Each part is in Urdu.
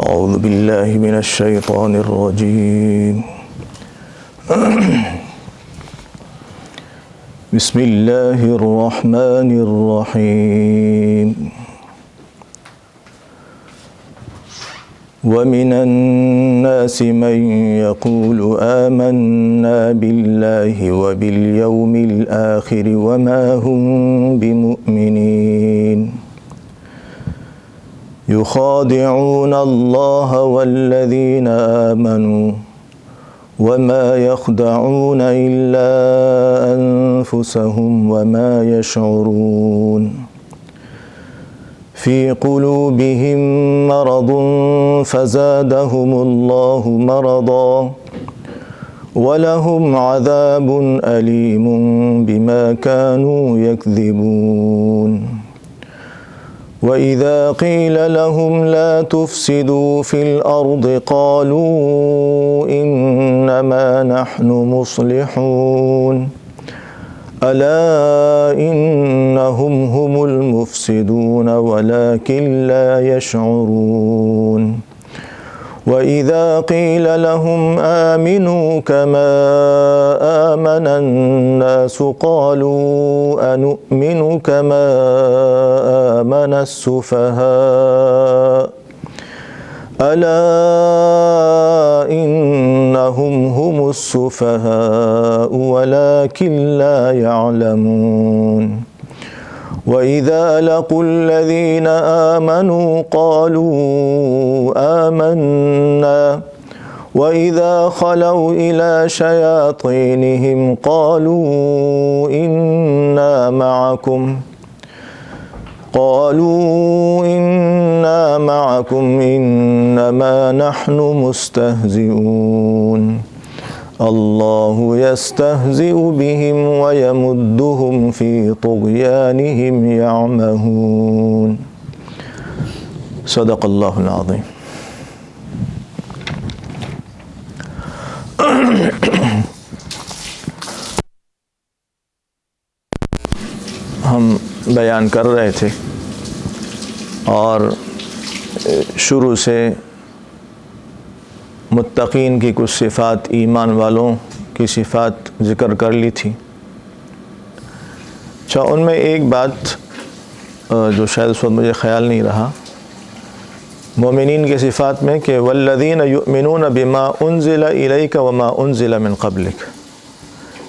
أعوذ بالله من الشيطان الرجيم بسم الله الرحمن الرحيم ومن الناس من يقول آمنا بالله وباليوم الآخر وما هم بمؤمنين يخادعون الله والذين آمنوا وما يخدعون إلا أنفسهم وما يشعرون في قلوبهم مرض فزادهم الله مرضا ولهم عذاب أليم بما كانوا يكذبون وَإِذَا قِيلَ لَهُمْ لَا تُفْسِدُوا فِي الْأَرْضِ قَالُوا إِنَّمَا نَحْنُ مُصْلِحُونَ أَلَا إِنَّهُمْ هُمُ الْمُفْسِدُونَ وَلَكِنْ لَا يَشْعُرُونَ وَإِذَا قِيلَ لَهُمْ آمِنُوا كَمَا آمَنَ النَّاسُ قَالُوا أَنُؤْمِنُ كَمَا آمَنَ السُّفَهَاءُ أَلَا إِنَّهُمْ هُمُ السُّفَهَاءُ وَلَكِنْ لَا يَعْلَمُونَ وَإِذَا لَقُوا الَّذِينَ آمَنُوا قَالُوا آمَنَّا وَإِذَا خَلَوْا إِلَى شَيَاطِينِهِمْ قَالُوا إِنَّا مَعَكُمْ إِنَّمَا نَحْنُ مُسْتَهْزِئُونَ اللہ یستہزئ بہم ویمدہم فی طغیانہم یعمہون۔ صدق اللہ العظیم۔ ہم بیان کر رہے تھے اور شروع سے متقین کی کچھ صفات، ایمان والوں کی صفات ذکر کر لی تھی۔ اچھا، ان میں ایک بات جو شاید اس وقت مجھے خیال نہیں رہا، مومنین کی صفات میں کہ والذین یؤمنون بما انزل الیک وما انزل من قبلک،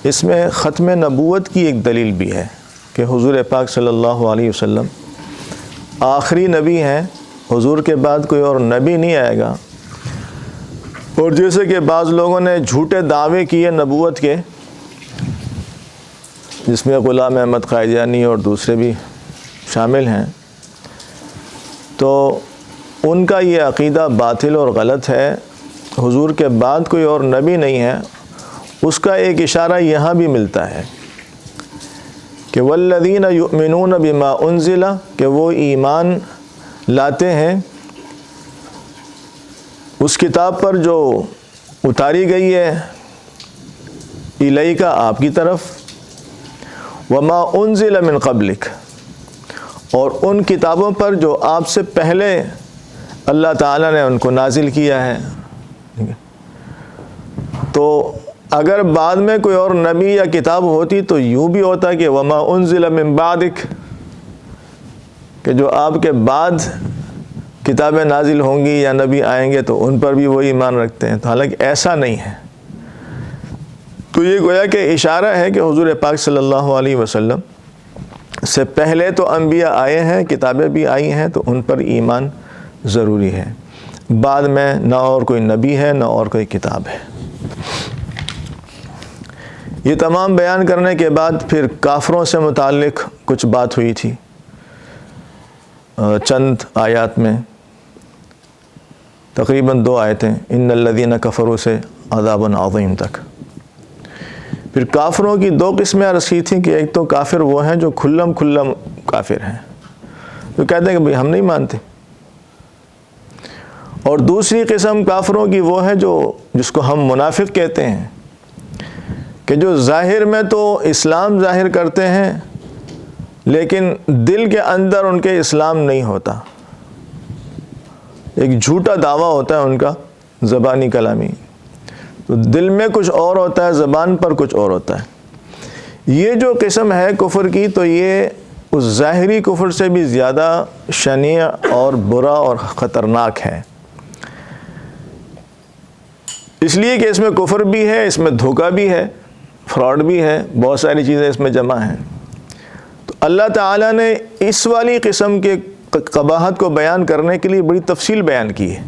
اس میں ختم نبوت کی ایک دلیل بھی ہے کہ حضور پاک صلی اللہ علیہ وسلم آخری نبی ہیں، حضور کے بعد کوئی اور نبی نہیں آئے گا۔ اور جیسے کہ بعض لوگوں نے جھوٹے دعوے کیے نبوت کے، جس میں غلام احمد قادیانی اور دوسرے بھی شامل ہیں، تو ان کا یہ عقیدہ باطل اور غلط ہے۔ حضور کے بعد کوئی اور نبی نہیں ہے، اس کا ایک اشارہ یہاں بھی ملتا ہے کہ والذین یؤمنون بما انزل، کہ وہ ایمان لاتے ہیں اس کتاب پر جو اتاری گئی ہے الیک، آپ کی طرف، وما انزل من قبلک، اور ان کتابوں پر جو آپ سے پہلے اللہ تعالیٰ نے ان کو نازل کیا ہے۔ تو اگر بعد میں کوئی اور نبی یا کتاب ہوتی تو یوں بھی ہوتا کہ وما انزل من بعدک، کہ جو آپ کے بعد کتابیں نازل ہوں گی یا نبی آئیں گے تو ان پر بھی وہ ایمان رکھتے ہیں، تو حالانکہ ایسا نہیں ہے۔ تو یہ گویا کہ اشارہ ہے کہ حضور پاک صلی اللہ علیہ وسلم سے پہلے تو انبیاء آئے ہیں، کتابیں بھی آئی ہیں، تو ان پر ایمان ضروری ہے۔ بعد میں نہ اور کوئی نبی ہے نہ اور کوئی کتاب ہے۔ یہ تمام بیان کرنے کے بعد پھر کافروں سے متعلق کچھ بات ہوئی تھی چند آیات میں، تقریباً 2 آیتیں، ان الذین کفروا سے عذاب عظیم تک۔ پھر کافروں کی 2 قسمیں عرض کی تھیں کہ ایک تو کافر وہ ہیں جو کھلم کافر ہیں، تو کہتے ہیں کہ بھئی ہم نہیں مانتے، اور دوسری قسم کافروں کی وہ ہے جس کو ہم منافق کہتے ہیں، کہ جو ظاہر میں تو اسلام ظاہر کرتے ہیں لیکن دل کے اندر ان کے اسلام نہیں ہوتا۔ ایک جھوٹا دعویٰ ہوتا ہے ان کا زبانی کلامی، تو دل میں کچھ اور ہوتا ہے، زبان پر کچھ اور ہوتا ہے۔ یہ جو قسم ہے کفر کی، تو یہ اس ظاہری کفر سے بھی زیادہ شنیع اور برا اور خطرناک ہے، اس لیے کہ اس میں کفر بھی ہے، اس میں دھوکہ بھی ہے، فراڈ بھی ہے، بہت ساری چیزیں اس میں جمع ہیں۔ تو اللہ تعالیٰ نے اس والی قسم کے قباحت کو بیان کرنے کے لیے بڑی تفصیل بیان کی ہے۔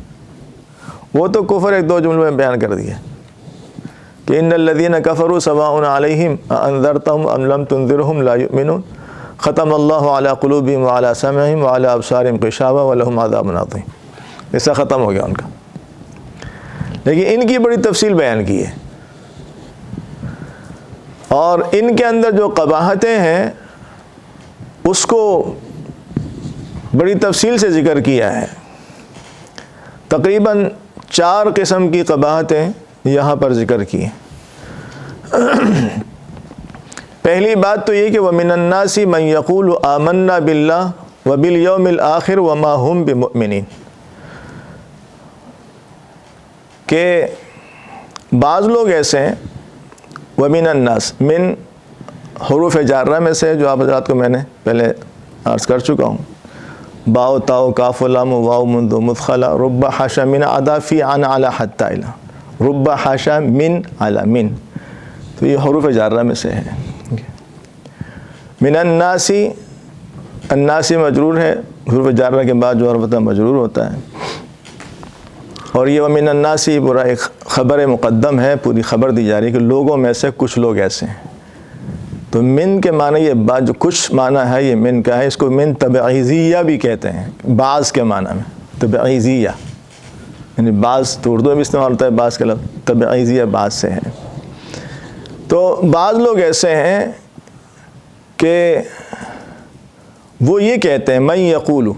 وہ تو کفر ایک دو جملوں میں بیان کر دیا کہ ان الذین کفروا سواء علیہم انذرتہم ام لم تنذرہم لا یؤمنون ختم اللہ علی قلوبہم وعلی سمعہم وعلی ابصارہم غشاوہ ولہم عذاب عظیم، ایسا ختم ہو گیا ان کا۔ لیکن ان کی بڑی تفصیل بیان کی ہے، اور ان کے اندر جو قباحتیں ہیں اس کو بڑی تفصیل سے ذکر کیا ہے۔ تقریباً 4 قسم کی قباحتیں یہاں پر ذکر کی ہیں۔ پہلی بات تو یہ کہ وَمِنَ النَّاسِ مَن يَقُولُ آمَنَّا بِاللَّهِ وَبِالْيَوْمِ الْآخِرِ وَمَا هُمْ بِمُؤْمِنِينَ، کہ بعض لوگ ایسے ہیں، وَمِنَ النَّاسِ من حروف جارہ میں سے، جو آپ حضرات کو میں نے پہلے عرض کر چکا ہوں، باؤ تاؤ کاف لام واؤ مندو مدخلا رب حاشا من ادا فی عن علی حتی الا، رب حاشا من علی من، تو یہ حروف جارہ میں سے ہے۔ من الناسی، الناسی مجرور ہے، حروف جارہ کے بعد جو البتہ مجرور ہوتا ہے، اور یہ ومن الناسی برا ایک خبر مقدم ہے، پوری خبر دی جا رہی ہے کہ لوگوں میں سے کچھ لوگ ایسے ہیں۔ تو من کے معنی یہ بعض، جو کچھ معنی ہے یہ من کا ہے، اس کو من تبعیضیہ بھی کہتے ہیں، بعض کے معنی میں تبعیضیہ، یعنی بعض تو اردو میں بھی استعمال ہوتا ہے، بعض کا لفظ تبعیضیہ بعض سے ہے۔ تو بعض لوگ ایسے ہیں کہ وہ یہ کہتے ہیں، من یقول،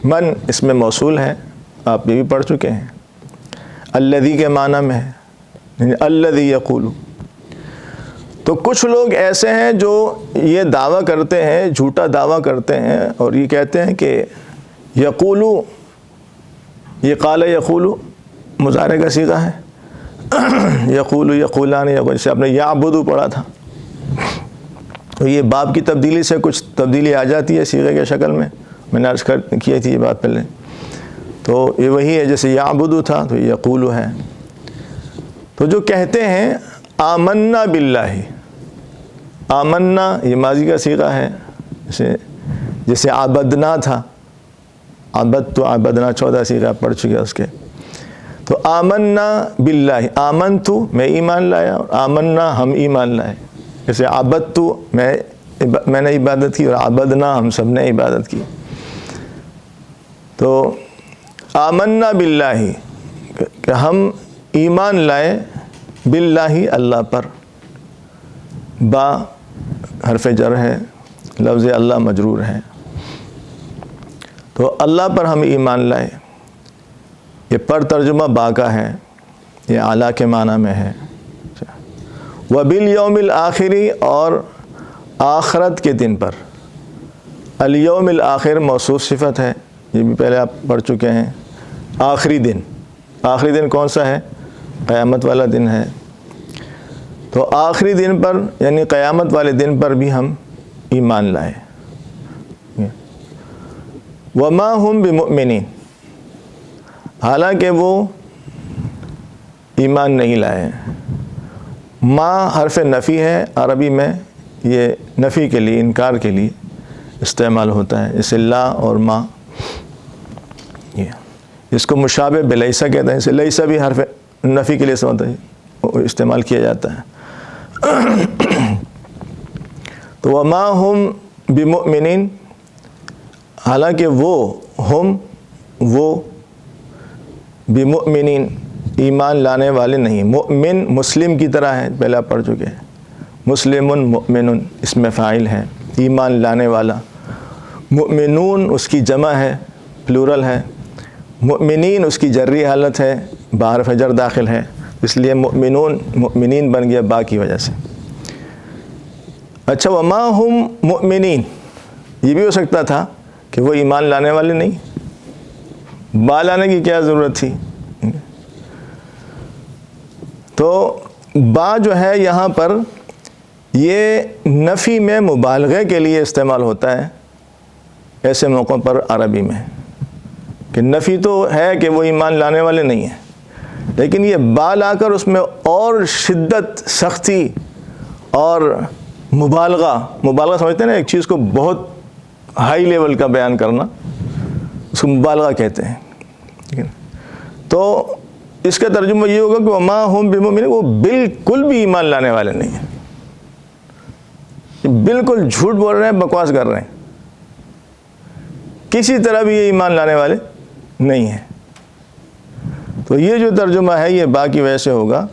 من اس میں موصول ہے، آپ یہ بھی پڑھ چکے ہیں، الذی کے معنی میں ہے، یعنی الذی یقول۔ تو کچھ لوگ ایسے ہیں جو یہ دعویٰ کرتے ہیں، جھوٹا دعویٰ کرتے ہیں، اور یہ کہتے ہیں کہ یقولو، یہ قال یقولو مضارع کا صیغہ ہے، یقولو یقولان، جیسے آپ نے یعبدو پڑھا تھا، تو یہ باب کی تبدیلی سے کچھ تبدیلی آ جاتی ہے صیغے کے شکل میں نے عرض کی تھی یہ بات پہلے، تو یہ وہی ہے، جیسے یعبدو تھا تو یقولو ہے۔ تو جو کہتے ہیں آمنا باللہ، آمنا یہ ماضی کا صیغہ ہے، جیسے عبدنا تھا، عبد تو عبدنا 14 صیغہ پڑھ چکے اس کے، تو آمنا باللہ، آمنتو میں ایمان لایا، اور آمنا ہم ایمان لائے، جیسے عبدتو میں نے عبادت کی، اور عبدنا ہم سب نے عبادت کی۔ تو آمنا باللہ کہ ہم ایمان لائے، باللہ اللہ پر، با حرف جر ہے، لفظ اللہ مجرور ہے، تو اللہ پر ہم ایمان لائے، یہ پر ترجمہ با کا ہے، یہ اعلیٰ کے معنی میں ہے۔ وبالیوم الآخری، اور آخرت کے دن پر، الیوم الآخر موصوف صفت ہے، یہ بھی پہلے آپ پڑھ چکے ہیں، آخری دن، آخری دن کون سا ہے؟ قیامت والا دن ہے، تو آخری دن پر یعنی قیامت والے دن پر بھی ہم ایمان لائے۔ وما ہم بمؤمنین، حالانکہ وہ ایمان نہیں لائے۔ ما حرف نفی ہے، عربی میں یہ نفی کے لیے، انکار کے لیے استعمال ہوتا ہے، جیسے لا اور ما، اس کو مشابہ بلیسا کہتے ہیں، جیسے لیسا بھی حرف نفی کے لیے استعمال کیا جاتا ہے۔ تو وما ہم بمؤمنین، حالانکہ وہ بمؤمنین ایمان لانے والے نہیں۔ مؤمن مسلم کی طرح ہے، پہلے آپ پڑھ چکے ہیں، مسلم مؤمن اس میں فاعل ہے، ایمان لانے والا۔ مؤمنون اس کی جمع ہے، پلورل ہے۔ مؤمنین اس کی جری حالت ہے، بحرف جر داخل ہے، اس لیے مؤمنون مؤمنین بن گیا با کی وجہ سے۔ اچھا، وما ہم مؤمنین، یہ بھی ہو سکتا تھا کہ وہ ایمان لانے والے نہیں، بال آنے کی کیا ضرورت تھی؟ تو با جو ہے یہاں پر یہ نفی میں مبالغے کے لیے استعمال ہوتا ہے ایسے موقعوں پر عربی میں، کہ نفی تو ہے کہ وہ ایمان لانے والے نہیں ہیں، لیکن یہ با لا کر اس میں اور شدت، سختی اور مبالغہ سمجھتے ہیں نا، ایک چیز کو بہت ہائی لیول کا بیان کرنا، اس کو مبالغہ کہتے ہیں، ٹھیک ہے؟ تو اس کا ترجمہ یہ ہوگا کہ وما ہم بمؤمنین، وہ بالکل بھی ایمان لانے والے نہیں ہیں، بالکل جھوٹ بول رہے ہیں، بکواس کر رہے ہیں، کسی طرح بھی یہ ایمان لانے والے نہیں ہیں۔ تو یہ جو ترجمہ ہے یہ با کی وجہ سے ہوگا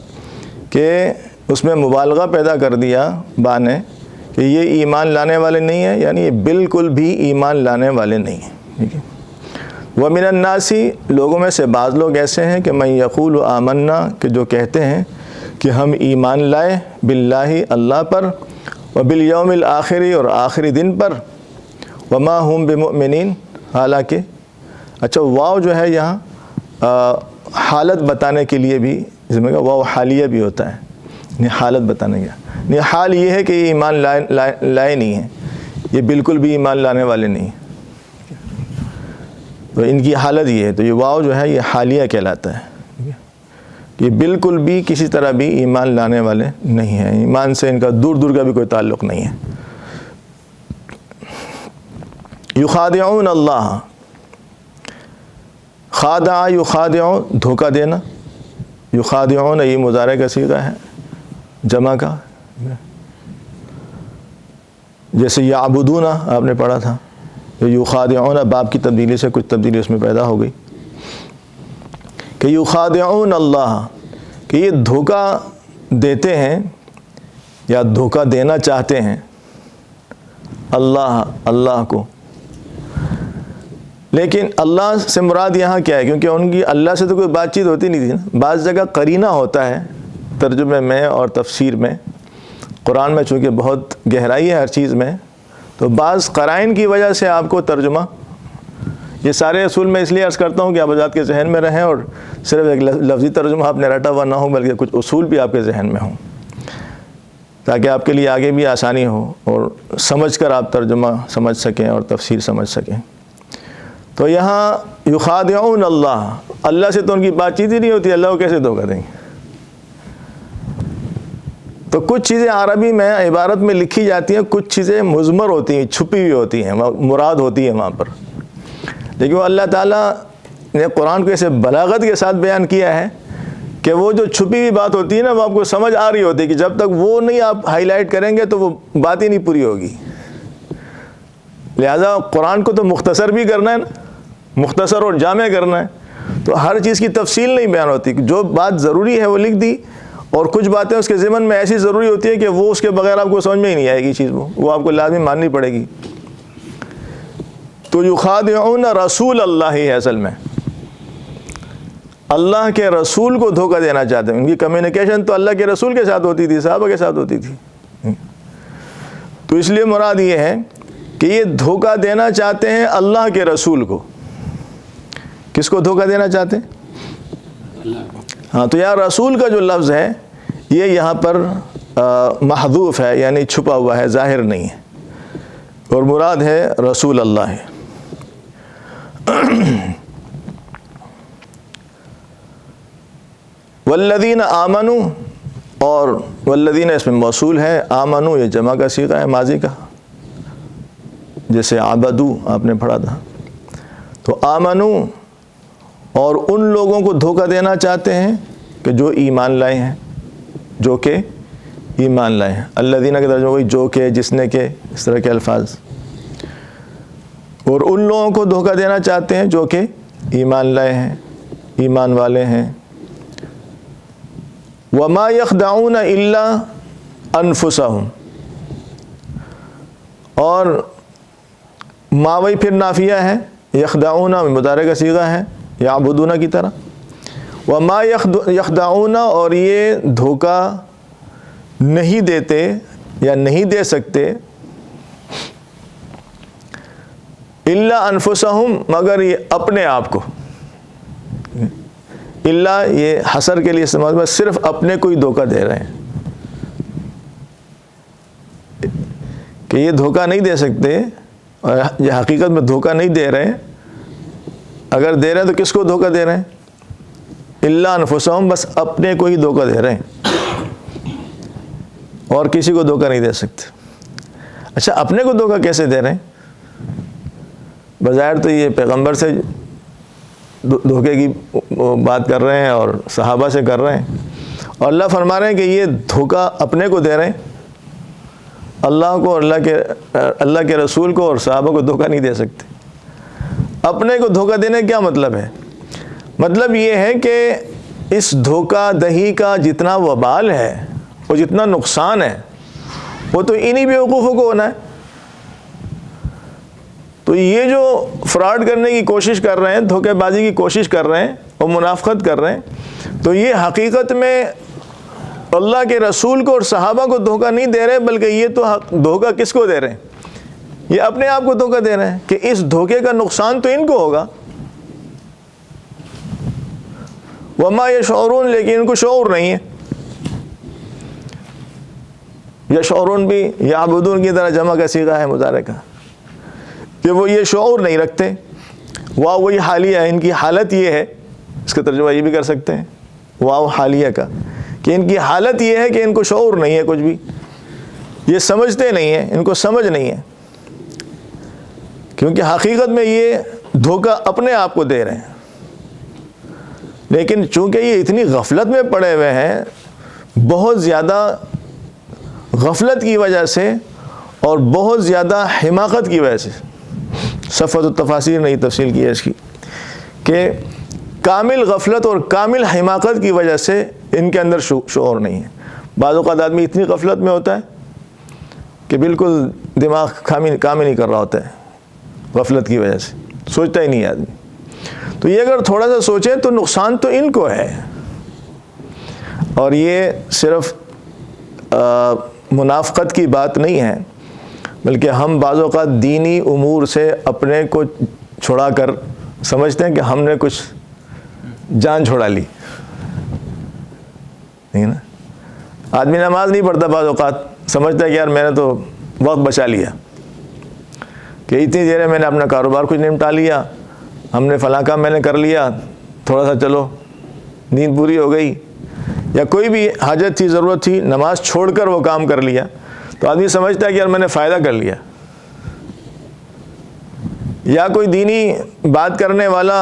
کہ اس میں مبالغہ پیدا کر دیا با نے کہ یہ ایمان لانے والے نہیں ہیں، یعنی یہ بالکل بھی ایمان لانے والے نہیں ہیں، ٹھیک ہے؟ وَمِنَ النَّاسِ، لوگوں میں سے بعض لوگ ایسے ہیں کہ مَن یقول آمنا، کہ جو کہتے ہیں کہ ہم ایمان لائے باللہ، اللہ پر، وبالیوم الآخر، اور آخری دن پر، وما ہم بمؤمنین، حالانکہ اچھا واو جو ہے یہاں حالت بتانے کے لیے بھی ذمہ کا واو حالیہ بھی ہوتا ہے، یعنی حالت بتانے کا، یعنی حال یہ ہے کہ یہ ایمان لائے نہیں ہیں، یہ بالکل بھی ایمان لانے والے نہیں ہیں، تو ان کی حالت یہ ہے، تو یہ واو جو ہے یہ حالیہ کہلاتا ہے، یہ بالکل بھی کسی طرح بھی ایمان لانے والے نہیں ہیں، ایمان سے ان کا دور دور کا بھی کوئی تعلق نہیں ہے۔ یخادعون اللہ، خادع یخادع، دھوکہ دینا، یخادعون یہ مضارع کا صیغہ ہے جمع کا، جیسے یعبدون آپ نے پڑھا تھا، یخادعون باب کی تبدیلی سے کچھ تبدیلی اس میں پیدا ہو گئی کہ یخادعون اللہ، کہ یہ دھوکہ دیتے ہیں یا دھوکہ دینا چاہتے ہیں اللہ کو، لیکن اللہ سے مراد یہاں کیا ہے؟ کیونکہ ان کی اللہ سے تو کوئی بات چیت ہوتی نہیں تھی نا، بعض جگہ قرینہ ہوتا ہے ترجمے میں اور تفسیر میں، قرآن میں چونکہ بہت گہرائی ہے ہر چیز میں، تو بعض قرائن کی وجہ سے آپ کو ترجمہ، یہ سارے اصول میں اس لیے عرض کرتا ہوں کہ آپ حضرات کے ذہن میں رہیں اور صرف ایک لفظی ترجمہ آپ نے رٹا ہوا نہ ہو، بلکہ کچھ اصول بھی آپ کے ذہن میں ہوں، تاکہ آپ کے لیے آگے بھی آسانی ہو اور سمجھ کر آپ ترجمہ سمجھ سکیں اور تفسیر سمجھ سکیں۔ تو یہاں یخادعون اللہ سے تو ان کی بات چیت ہی نہیں ہوتی، اللہ کو کیسے دھوکہ دیں گے؟ تو کچھ چیزیں عربی میں عبارت میں لکھی جاتی ہیں، کچھ چیزیں مضمر ہوتی ہیں، چھپی ہوئی ہوتی ہیں، مراد ہوتی ہے وہاں پر، لیکن وہ اللہ تعالیٰ نے قرآن کو ایسے بلاغت کے ساتھ بیان کیا ہے کہ وہ جو چھپی ہوئی بات ہوتی ہے نا، وہ آپ کو سمجھ آ رہی ہوتی ہے کہ جب تک وہ نہیں آپ ہائی لائٹ کریں گے تو وہ بات ہی نہیں پوری ہوگی۔ لہٰذا قرآن کو تو مختصر بھی کرنا ہے نا، مختصر اور جامع کرنا ہے، تو ہر چیز کی تفصیل نہیں بیان ہوتی، جو بات ضروری ہے وہ لکھ دی، اور کچھ باتیں اس کے ضمن میں ایسی ضروری ہوتی ہے کہ وہ اس کے بغیر آپ کو سمجھ میں ہی نہیں آئے گی چیز، وہ آپ کو لازمی ماننی پڑے گی۔ تو یخادعون رسول اللہ ہے، اصل میں اللہ کے رسول کو دھوکہ دینا چاہتے ہیں، ان کی کمیونیکیشن تو اللہ کے رسول کے ساتھ ہوتی تھی، صحابہ کے ساتھ ہوتی تھی، تو اس لیے مراد یہ ہے کہ یہ دھوکہ دینا چاہتے ہیں اللہ کے رسول کو۔ کس کو دھوکہ دینا چاہتے ہیں؟ ہاں، تو یہاں رسول کا جو لفظ ہے یہ یہاں پر محذوف ہے، یعنی چھپا ہوا ہے، ظاہر نہیں ہے، اور مراد ہے رسول اللہ ہے۔ والذین آمنوا، اور والذین اس میں موصول ہے، آمنوا یہ جمع کا صیغہ ہے ماضی کا، جیسے عبدو آپ نے پڑھا تھا، تو آمنوا، اور ان لوگوں کو دھوکہ دینا چاہتے ہیں کہ جو ایمان لائے ہیں، جو کہ ایمان لائے ہیں، الذین کے ترجمہ ہوئی جو کہ، جس نے کہ، اس طرح کے الفاظ، اور ان لوگوں کو دھوکہ دینا چاہتے ہیں جو کہ ایمان لائے ہیں، ایمان والے ہیں۔ وما یخدعون الا انفسہم، اور ماوی پھر نافیہ ہے، یخدعون مضارع کا صیغہ ہے یعبدون کی طرح، وما یخدعون، اور یہ دھوکہ نہیں دیتے یا نہیں دے سکتے، الا انفسہم مگر یہ اپنے آپ کو، الا یہ حصر کے لیے استعمال ہوا، صرف اپنے کو ہی دھوکہ دے رہے ہیں کہ یہ دھوکہ نہیں دے سکتے، اور یہ حقیقت میں دھوکہ نہیں دے رہے ہیں۔ اگر دے رہے ہیں تو کس کو دھوکہ دے رہے ہیں؟ الا انفسہم، بس اپنے کو ہی دھوکہ دے رہے ہیں اور کسی کو دھوکہ نہیں دے سکتے۔ اچھا، اپنے کو دھوکہ کیسے دے رہے ہیں؟ بظاہر تو یہ پیغمبر سے دھوکے کی بات کر رہے ہیں اور صحابہ سے کر رہے ہیں، اور اللہ فرما رہے ہیں کہ یہ دھوکہ اپنے کو دے رہے ہیں، اللہ کو اور اللہ کے رسول کو اور صحابہ کو دھوکہ نہیں دے سکتے۔ اپنے کو دھوکہ دینے کا کیا مطلب ہے؟ مطلب یہ ہے کہ اس دھوکہ دہی کا جتنا وبال ہے اور جتنا نقصان ہے وہ تو انہی بیوقوفوں کو ہونا ہے۔ تو یہ جو فراڈ کرنے کی کوشش کر رہے ہیں، دھوکے بازی کی کوشش کر رہے ہیں اور منافقت کر رہے ہیں، تو یہ حقیقت میں اللہ کے رسول کو اور صحابہ کو دھوکہ نہیں دے رہے، بلکہ یہ تو دھوکہ کس کو دے رہے ہیں؟ یہ اپنے آپ کو دھوکہ دے رہے ہیں کہ اس دھوکے کا نقصان تو ان کو ہوگا۔ وما یشعرون، لیکن ان کو شعور نہیں ہے۔ یشعرون بھی یعبدون کی طرح جمع کا صیغہ ہے مضارع کا، کہ وہ یہ شعور نہیں رکھتے۔ واو وہی حالیہ ہے، ان کی حالت یہ ہے، اس کا ترجمہ یہ بھی کر سکتے ہیں واو حالیہ کا، کہ ان کی حالت یہ ہے کہ ان کو شعور نہیں ہے، کچھ بھی یہ سمجھتے نہیں ہیں، ان کو سمجھ نہیں ہے، کیونکہ حقیقت میں یہ دھوکہ اپنے آپ کو دے رہے ہیں۔ لیکن چونکہ یہ اتنی غفلت میں پڑے ہوئے ہیں، بہت زیادہ غفلت کی وجہ سے اور بہت زیادہ حماقت کی وجہ سے، صفحۃ التفاسیر نے یہ تفصیل کی ہے اس کی، کہ کامل غفلت اور کامل حماقت کی وجہ سے ان کے اندر شعور نہیں ہے۔ بعض اوقات آدمی اتنی غفلت میں ہوتا ہے کہ بالکل دماغ کام ہی نہیں کر رہا ہوتا ہے، غفلت کی وجہ سے سوچتا ہی نہیں ہے آدمی۔ تو یہ اگر تھوڑا سا سوچیں تو نقصان تو ان کو ہے، اور یہ صرف منافقت کی بات نہیں ہے، بلکہ ہم بعض اوقات دینی امور سے اپنے کو چھڑا کر سمجھتے ہیں کہ ہم نے کچھ جان چھوڑا لی، نہیں نا؟ آدمی نماز نہیں پڑھتا، بعض اوقات سمجھتا ہے کہ یار میں نے تو وقت بچا لیا، کہ اتنی دیر میں نے اپنا کاروبار کچھ نمٹا لیا، ہم نے فلاں کام میں نے کر لیا، تھوڑا سا چلو نیند پوری ہو گئی، یا کوئی بھی حاجت تھی، ضرورت تھی، نماز چھوڑ کر وہ کام کر لیا، تو آدمی سمجھتا ہے کہ یار میں نے فائدہ کر لیا۔ یا کوئی دینی بات کرنے والا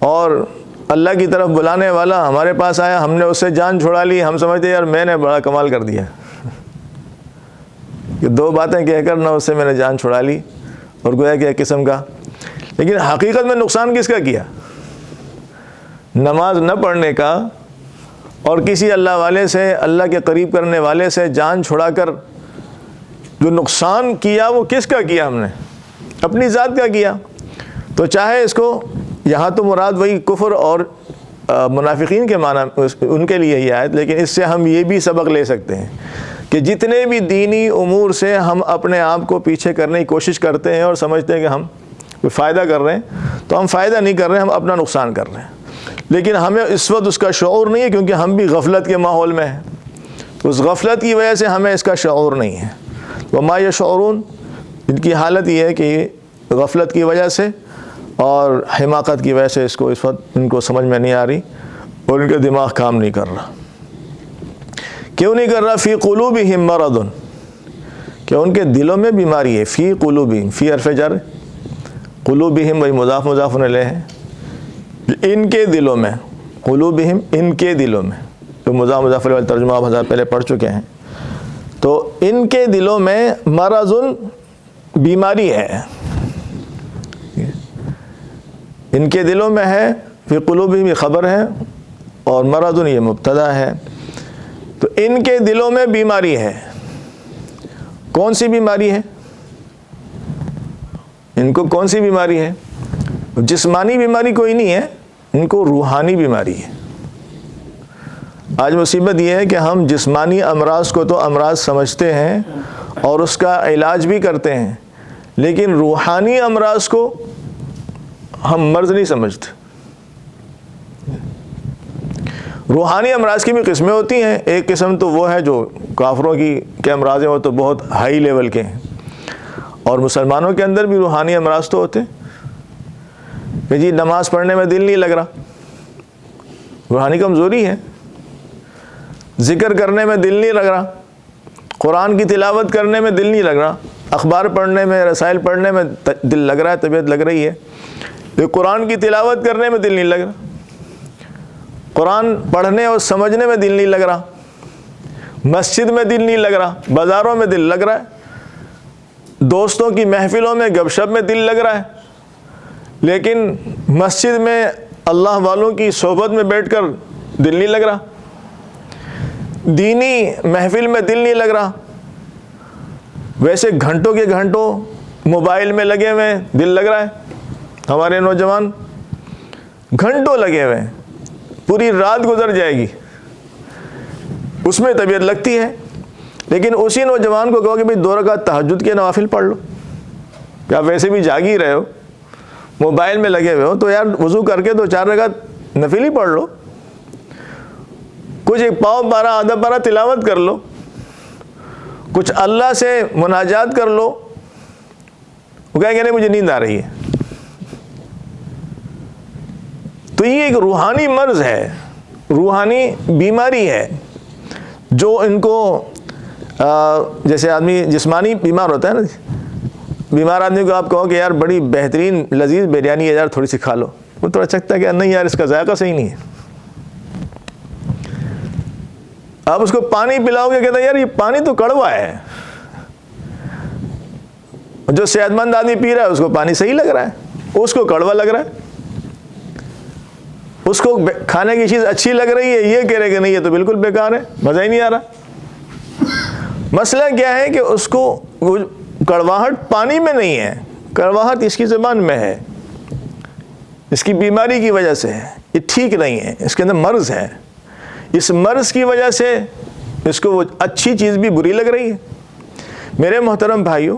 اور اللہ کی طرف بلانے والا ہمارے پاس آیا، ہم نے اس سے جان چھڑا لی، ہم سمجھتے ہیں یار میں نے بڑا کمال کر دیا، کہ دو باتیں کہہ کر نہ اس سے میں نے جان چھڑا لی، اور گویا کہ ایک قسم کا، لیکن حقیقت میں نقصان کس کا کیا؟ نماز نہ پڑھنے کا، اور کسی اللہ والے سے، اللہ کے قریب کرنے والے سے جان چھڑا کر جو نقصان کیا وہ کس کا کیا؟ ہم نے اپنی ذات کا کیا۔ تو چاہے اس کو یہاں تو مراد وہی کفر اور منافقین کے معنی ان کے لیے ہی آیت، لیکن اس سے ہم یہ بھی سبق لے سکتے ہیں کہ جتنے بھی دینی امور سے ہم اپنے آپ کو پیچھے کرنے کی کوشش کرتے ہیں اور سمجھتے ہیں کہ ہم کوئی فائدہ کر رہے ہیں، تو ہم فائدہ نہیں کر رہے ہیں، ہم اپنا نقصان کر رہے ہیں، لیکن ہمیں اس وقت اس کا شعور نہیں ہے، کیونکہ ہم بھی غفلت کے ماحول میں ہیں، تو اس غفلت کی وجہ سے ہمیں اس کا شعور نہیں ہے۔ وما یشعرون، ان کی حالت یہ ہے کہ غفلت کی وجہ سے اور حماقت کی وجہ سے اس وقت ان کو سمجھ میں نہیں آ رہی، اور ان کا دماغ کام نہیں کر رہا۔ کیوں نہیں کر رہا؟ فی قلوبہم مرض، کہ ان کے دلوں میں بیماری ہے۔ فی قلوبہم، فی حرف جر، قلوبہم وہی مضاف مضاف الیہ ہے، ان کے دلوں میں، قلوبہم ان کے دلوں میں، جو مضاف مضاف الیہ والا ترجمہ آپ ہزار پہلے پڑھ چکے ہیں، تو ان کے دلوں میں مرض، بیماری ہے، ان کے دلوں میں ہے، فی قلوبہم یہ خبر ہے، اور مرض یہ مبتدا ہے۔ تو ان کے دلوں میں بیماری ہے۔ کون سی بیماری ہے؟ ان کو کون سی بیماری ہے؟ جسمانی بیماری کوئی نہیں ہے، ان کو روحانی بیماری ہے۔ آج مصیبت یہ ہے کہ ہم جسمانی امراض کو تو امراض سمجھتے ہیں اور اس کا علاج بھی کرتے ہیں، لیکن روحانی امراض کو ہم مرض نہیں سمجھتے۔ روحانی امراض کی بھی قسمیں ہوتی ہیں. ایک قسم تو وہ ہے جو کافروں کے امراض ہیں، وہ تو بہت ہائی لیول کے ہیں. اور مسلمانوں کے اندر بھی روحانی امراض تو ہوتے ہیں کہ جی نماز پڑھنے میں دل نہیں لگ رہا، روحانی کمزوری ہے. ذکر کرنے میں دل نہیں لگ رہا، قرآن کی تلاوت کرنے میں دل نہیں لگ رہا، اخبار پڑھنے میں، رسائل پڑھنے میں دل لگ رہا ہے، طبیعت لگ رہی ہے، لیکن قرآن کی تلاوت کرنے میں دل نہیں لگ رہا، قرآن پڑھنے اور سمجھنے میں دل نہیں لگ رہا، مسجد میں دل نہیں لگ رہا، بازاروں میں دل لگ رہا ہے، دوستوں کی محفلوں میں گپ شپ میں دل لگ رہا ہے، لیکن مسجد میں اللہ والوں کی صحبت میں بیٹھ کر دل نہیں لگ رہا، دینی محفل میں دل نہیں لگ رہا. ویسے گھنٹوں کے گھنٹوں موبائل میں لگے ہوئے دل لگ رہا ہے. ہمارے نوجوان گھنٹوں لگے ہوئے ہیں، پوری رات گزر جائے گی، اس میں طبیعت لگتی ہے. لیکن اسی نوجوان کو کہو کہ بھئی 2 رکعت تہجد کے نوافل پڑھ لو، کہ آپ ویسے بھی جاگ ہی رہے ہو، موبائل میں لگے ہوئے ہو، تو یار وضو کر کے 2-4 رکعت نفل ہی پڑھ لو، کچھ ایک پاؤ پارا آدھا پارا تلاوت کر لو، کچھ اللہ سے مناجات کر لو. وہ کہیں گے نہیں مجھے نیند آ رہی ہے. تو یہ ایک روحانی مرض ہے، روحانی بیماری ہے جو ان کو جیسے آدمی جسمانی بیمار ہوتا ہے نا، بیمار آدمی کو آپ کہو کہ یار بڑی بہترین لذیذ بریانی ہے یار تھوڑی سی کھا لو، وہ تھوڑا چکتا ہے کہ نہیں یار اس کا ذائقہ صحیح نہیں ہے. آپ اس کو پانی پلاؤ گے کہتا ہے یار یہ پانی تو کڑوا ہے. جو صحت مند آدمی پی رہا ہے اس کو پانی صحیح لگ رہا ہے، اس کو کڑوا لگ رہا ہے. اس کو کھانے کی چیز اچھی لگ رہی ہے، یہ کہہ رہے کہ نہیں یہ تو بالکل بیکار ہے، مزہ ہی نہیں آ رہا. مسئلہ کیا ہے کہ اس کو کڑواہٹ پانی میں نہیں ہے، کڑواہٹ اس کی زبان میں ہے، اس کی بیماری کی وجہ سے ہے. یہ ٹھیک نہیں ہے، اس کے اندر مرض ہے. اس مرض کی وجہ سے اس کو وہ اچھی چیز بھی بری لگ رہی ہے. میرے محترم بھائیوں،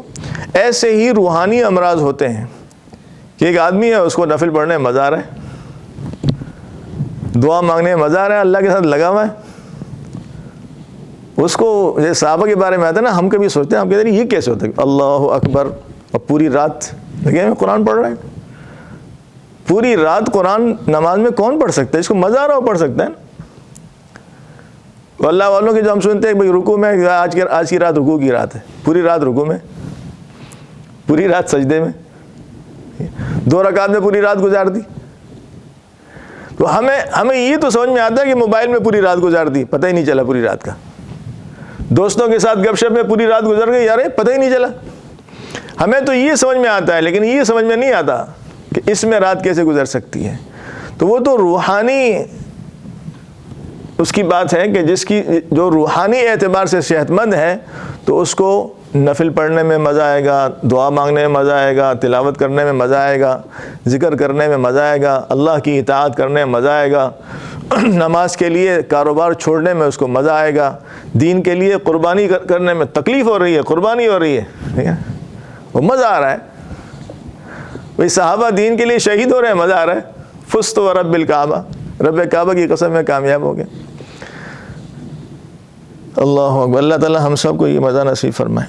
ایسے ہی روحانی امراض ہوتے ہیں کہ ایک آدمی ہے اس کو نفل پڑھنے میں مزہ آ رہا ہے، دعا مانگنے میں مزہ آ رہا ہے، اللہ کے ساتھ لگا ہوا ہے. اس کو جیسے صحابہ کے بارے میں آتا ہے نا، ہم کبھی سوچتے ہیں، ہم کہتے ہیں یہ کیسے ہوتا ہے، اللہ اکبر، اور پوری رات لگے ہوئے قرآن پڑھ رہے ہیں. پوری رات قرآن نماز میں کون پڑھ سکتا ہے؟ اس کو مزہ آ رہا ہو پڑھ سکتا ہے نا. اللہ والوں کے جو ہم سنتے ہیں بھائی رکوع میں آج کی رات رکوع کی رات ہے، پوری رات رکوع میں، پوری رات سجدے میں، 2 رکعت میں پوری رات گزار دی. تو ہمیں یہ تو سمجھ میں آتا ہے کہ موبائل میں پوری رات گزار دی، پتہ ہی نہیں چلا پوری رات کا. دوستوں کے ساتھ گپ شپ میں پوری رات گزر گئی، یار پتہ ہی نہیں چلا. ہمیں تو یہ سمجھ میں آتا ہے، لیکن یہ سمجھ میں نہیں آتا کہ اس میں رات کیسے گزر سکتی ہے. تو وہ تو روحانی اس کی بات ہے کہ جو روحانی اعتبار سے صحت مند ہے تو اس کو نفل پڑھنے میں مزہ آئے گا، دعا مانگنے میں مزہ آئے گا، تلاوت کرنے میں مزہ آئے گا، ذکر کرنے میں مزہ آئے گا، اللہ کی اطاعت کرنے میں مزہ آئے گا، نماز کے لیے کاروبار چھوڑنے میں اس کو مزہ آئے گا، دین کے لیے قربانی کرنے میں تکلیف ہو رہی ہے، قربانی ہو رہی ہے، ٹھیک ہے، وہ مزہ آ رہا ہے. بھئی صحابہ دین کے لیے شہید ہو رہے ہیں، مزہ آ رہا ہے. فزت ورب الکعبہ، رب کعبہ کی قسم میں کامیاب ہو گئے. اللہ اکبر. اللہ تعالی ہم سب کو یہ مزہ نصیب فرمائے.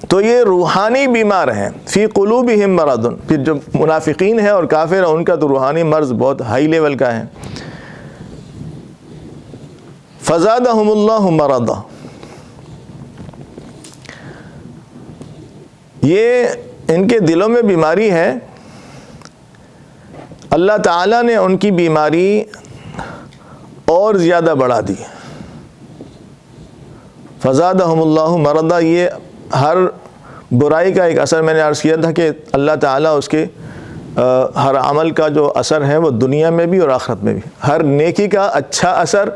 تو یہ روحانی بیمار ہیں. فی قلوبہم مرض. پھر جو منافقین ہیں اور کافر ہیں ان کا تو روحانی مرض بہت ہائی لیول کا ہے. فزادہم اللہ مرضا. یہ ان کے دلوں میں بیماری ہے، اللہ تعالیٰ نے ان کی بیماری اور زیادہ بڑھا دی. فزادہم اللہ مرضا، یہ ہر برائی کا ایک اثر، میں نے عرض کیا تھا کہ اللہ تعالیٰ اس کے ہر عمل کا جو اثر ہے وہ دنیا میں بھی اور آخرت میں بھی، ہر نیکی کا اچھا اثر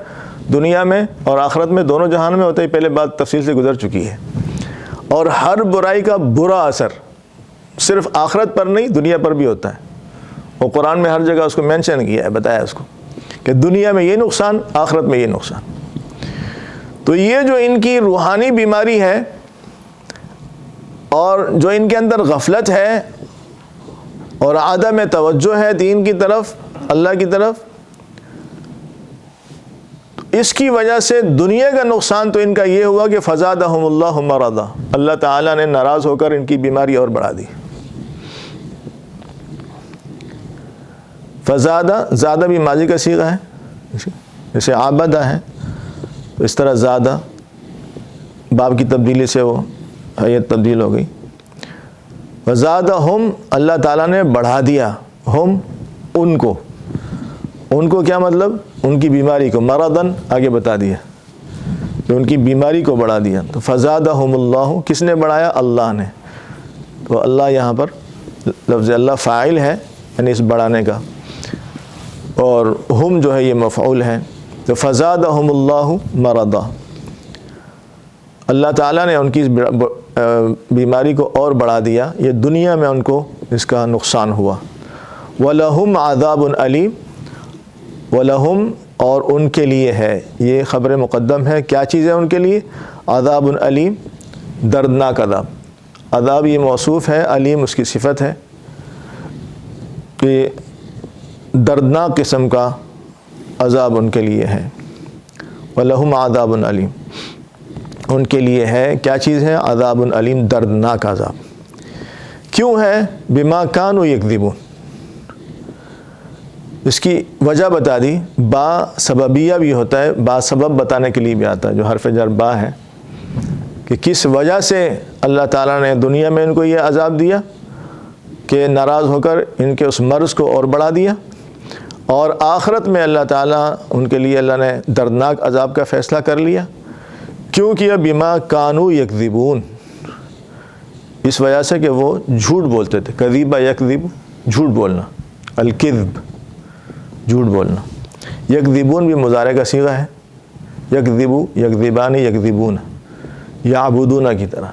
دنیا میں اور آخرت میں دونوں جہان میں ہوتا ہے. پہلے بات تفصیل سے گزر چکی ہے. اور ہر برائی کا برا اثر صرف آخرت پر نہیں دنیا پر بھی ہوتا ہے. اور قرآن میں ہر جگہ اس کو مینشن کیا ہے، بتایا اس کو کہ دنیا میں یہ نقصان، آخرت میں یہ نقصان. تو یہ جو ان کی روحانی بیماری ہے اور جو ان کے اندر غفلت ہے اور عدم توجہ ہے دین کی طرف، اللہ کی طرف، اس کی وجہ سے دنیا کا نقصان تو ان کا یہ ہوا کہ فزادہم اللہ مرضا، اللہ تعالیٰ نے ناراض ہو کر ان کی بیماری اور بڑھا دی۔ فزادہ، زادہ بھی ماضی کا صیغہ ہے، جیسے عابدہ ہے تو اس طرح زادہ باب کی تبدیلی سے وہ حیت تبدیل ہو گئی۔ فزادہم، اللہ تعالیٰ نے بڑھا دیا، ہم ان کو کیا مطلب؟ ان کی بیماری کو، مرضاً آگے بتا دیا کہ ان کی بیماری کو بڑھا دیا۔ تو فزادہم اللہ، کس نے بڑھایا؟ اللہ نے۔ تو اللہ یہاں پر لفظ اللہ فاعل ہے، یعنی اس بڑھانے کا، اور ہم جو ہے یہ مفعول ہے۔ تو فزادہم اللہ مرضا، اللہ تعالیٰ نے ان کی بیماری کو اور بڑھا دیا، یہ دنیا میں ان کو اس کا نقصان ہوا۔ وَلَهُمْ عَذَابٌ عَلِيمٌ، وَلَهُمْ، اور ان کے لیے ہے، یہ خبر مقدم ہے، کیا چیز ہے ان کے لیے؟ عذاب علیم، دردناک عذاب۔ عذاب یہ موصوف ہے، علیم اس کی صفت ہے، کہ دردناک قسم کا عذاب ان کے لیے ہے۔ وَلَهُمْ عَذَابٌ عَلِيمٌ، ان کے لیے ہے، کیا چیز ہے؟ عذاب علیم، دردناک عذاب۔ کیوں ہے؟ بما کانوا یکذبون، اس کی وجہ بتا دی۔ با سببیہ بھی ہوتا ہے، با سبب بتانے کے لیے بھی آتا ہے، جو حرف جر با ہے، کہ کس وجہ سے اللہ تعالیٰ نے دنیا میں ان کو یہ عذاب دیا، کہ ناراض ہو کر ان کے اس مرض کو اور بڑھا دیا، اور آخرت میں اللہ تعالیٰ ان کے لیے اللہ نے دردناک عذاب کا فیصلہ کر لیا۔ کیوں کیا؟ بما کانوا یکذبون، اس وجہ سے کہ وہ جھوٹ بولتے تھے۔ کذیبہ یکذب، جھوٹ بولنا، الکذب، جھوٹ بولنا۔ یکذبون بھی مضارع کا صیغہ ہے، یکذبو، یکذبان، یکذبون، یعبدون کی طرح۔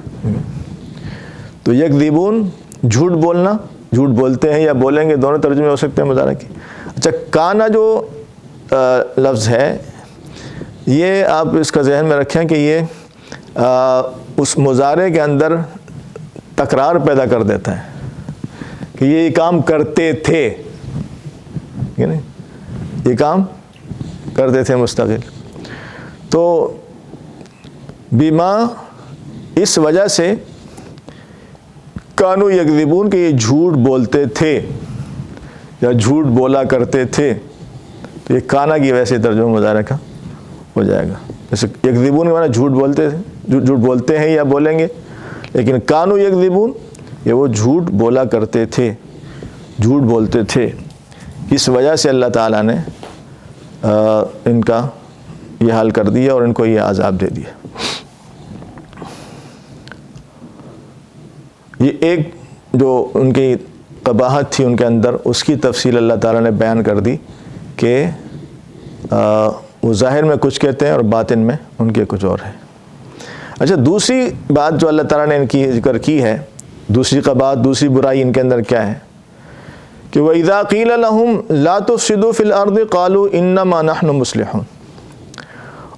تو یکذبون، جھوٹ بولنا، جھوٹ بولتے ہیں یا بولیں گے، دونوں ترجمے ہو سکتے ہیں مضارع کے۔ اچھا، کانا جو لفظ ہے، یہ آپ اس کا ذہن میں رکھیں کہ یہ اس مضارع کے اندر تکرار پیدا کر دیتا ہے، کہ یہ کام کرتے تھے، یہ کام کرتے تھے مستقل۔ تو بما، اس وجہ سے، کانوا یکذبون، کہ یہ جھوٹ بولتے تھے یا جھوٹ بولا کرتے تھے، تو یہ کانا کی وجہ سے ترجمہ مضارع کا ہو جائے گا۔ جیسے یکذبون کے معنی جھوٹ بولتے تھے، جھوٹ بولتے ہیں یا بولیں گے، لیکن کانوا یکذبون، یہ وہ جھوٹ بولا کرتے تھے، جھوٹ بولتے تھے، اس وجہ سے اللہ تعالیٰ نے ان کا یہ حال کر دیا اور ان کو یہ عذاب دے دیا۔ یہ ایک جو ان کی قباحت تھی ان کے اندر، اس کی تفصیل اللہ تعالیٰ نے بیان کر دی، کہ وہ ظاہر میں کچھ کہتے ہیں اور باطن میں ان کے کچھ اور ہے۔ اچھا، دوسری بات جو اللہ تعالیٰ نے ان کی ذکر کی ہے، دوسری قباحت، دوسری برائی ان کے اندر کیا ہے، کہ وَإِذَا قِيلَ لَهُمْ لَا تُفْسِدُوا فِي الْأَرْضِ قَالُوا إِنَّمَا نَحْنُ مُصْلِحُونَ،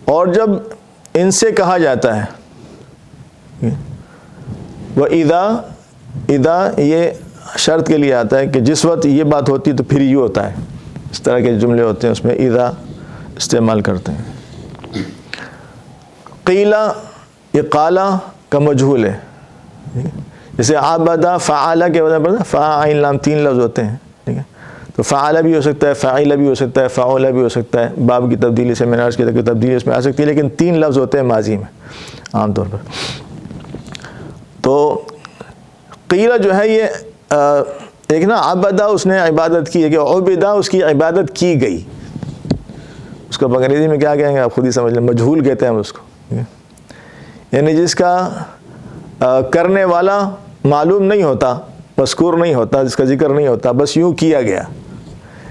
اور جب ان سے کہا جاتا ہے، وَإِذَا، اِذَا یہ شرط کے لیے آتا ہے، کہ جس وقت یہ بات ہوتی تو پھر یہ ہوتا ہے، اس طرح کے جملے ہوتے ہیں، اس میں اِذَا استعمال کرتے ہیں۔ قیلا، یہ قالا کا مجہول ہے، جیسے عابدہ، فعالہ کے وجہ پر فاعل لام، تین لفظ ہوتے ہیں، ٹھیک ہے، تو فعالہ بھی ہو سکتا ہے، فاعلہ بھی ہو سکتا ہے، فعولہ بھی ہو سکتا ہے، باب کی تبدیلی سے، میں نے عرض کیا تھا کہ تبدیلی اس میں آ سکتی ہے، لیکن تین لفظ ہوتے ہیں ماضی میں عام طور پر۔ تو قیلا جو ہے یہ ایک نا، عبدہ اس نے عبادت کی ہے، کہ عبدہ اس کی عبادت کی گئی، اس کو انگریزی میں کیا کہیں گے آپ خود ہی سمجھ لیں، مجہول کہتے ہیں ہم اس کو، یعنی جس کا کرنے والا معلوم نہیں ہوتا، مذکور نہیں ہوتا، جس کا ذکر نہیں ہوتا، بس یوں کیا گیا،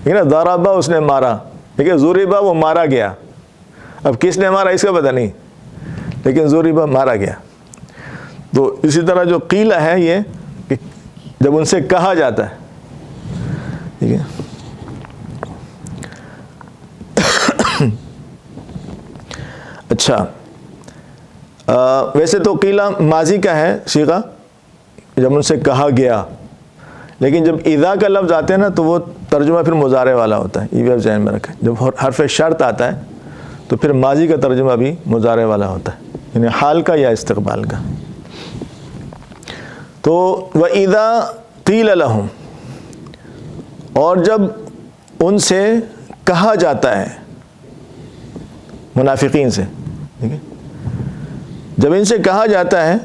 ٹھیک ہے نا، ضربہ اس نے مارا، ٹھیک ہے، ضربہ وہ مارا گیا، اب کس نے مارا اس کا پتہ نہیں، لیکن ضربہ مارا گیا۔ تو اسی طرح جو قیلا ہے، یہ کہ جب ان سے کہا جاتا ہے، ٹھیک ہے۔ اچھا، ویسے تو قیلا ماضی کا ہے صیغہ، جب ان سے کہا گیا، لیکن جب اذا کا لفظ آتے ہیں نا، تو وہ ترجمہ پھر مضارع والا ہوتا ہے، یہ بھی آپ ذہن میں رکھیں۔ جب حرف شرط آتا ہے تو پھر ماضی کا ترجمہ بھی مضارع والا ہوتا ہے، یعنی حال کا یا استقبال کا۔ تو وَإِذَا قِيلَ لَهُمْ، اور جب ان سے کہا جاتا ہے، منافقین سے، ٹھیک ہے، جب ان سے کہا جاتا ہے،